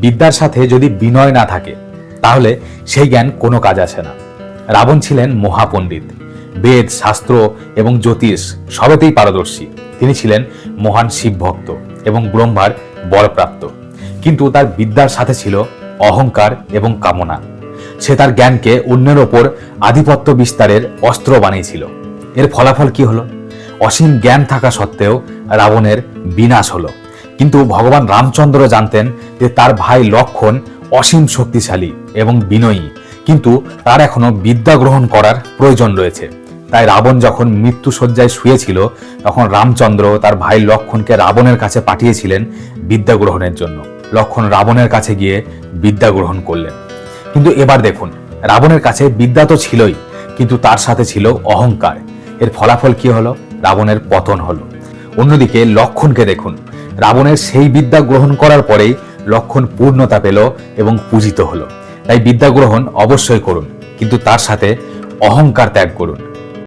বিদ্যার সাথে যদি বিনয় না থাকে তাহলে সেই জ্ঞান কোনো কাজ আসে না। রাবণ ছিলেন মহাপণ্ডিত, বেদ, শাস্ত্র এবং জ্যোতিষ সবেতেই পারদর্শী। তিনি ছিলেন মহান শিব ভক্ত এবং ব্রহ্মার বরপ্রাপ্ত, কিন্তু তার বিদ্যার সাথে ছিল অহংকার এবং কামনা। সে তার জ্ঞানকে অন্যের ওপর আধিপত্য বিস্তারের অস্ত্র বানিয়েছিল। এর ফলাফল কি হলো? অসীম জ্ঞান থাকা সত্ত্বেও রাবণের বিনাশ হলো। কিন্তু ভগবান রামচন্দ্র জানতেন যে তার ভাই লক্ষ্মণ অসীম শক্তিশালী এবং বিনয়ী, কিন্তু তার এখনো বিদ্যা গ্রহণ করার প্রয়োজন রয়েছে। তাই রাবণ যখন মৃত্যুশয্যায় শুয়েছিল তখন রামচন্দ্র তার ভাই লক্ষ্মণকে রাবণের কাছে পাঠিয়েছিলেন বিদ্যা গ্রহণের জন্য। লক্ষ্মণ রাবণের কাছে গিয়ে বিদ্যা গ্রহণ করলেন। কিন্তু এবার দেখুন, রাবণের কাছে বিদ্যা তো ছিলই, কিন্তু তার সাথে ছিল অহংকার। এর ফলাফল কি হলো? রাবণের পতন হলো। অন্যদিকে লক্ষ্মণকে দেখুন, রাবণের সেই বিদ্যা গ্রহণ করার পরেই লক্ষ্মণ পূর্ণতা পেল এবং পূজিত হলো। তাই বিদ্যা গ্রহণ অবশ্যই করুন, কিন্তু তার সাথে অহংকার ত্যাগ করুন।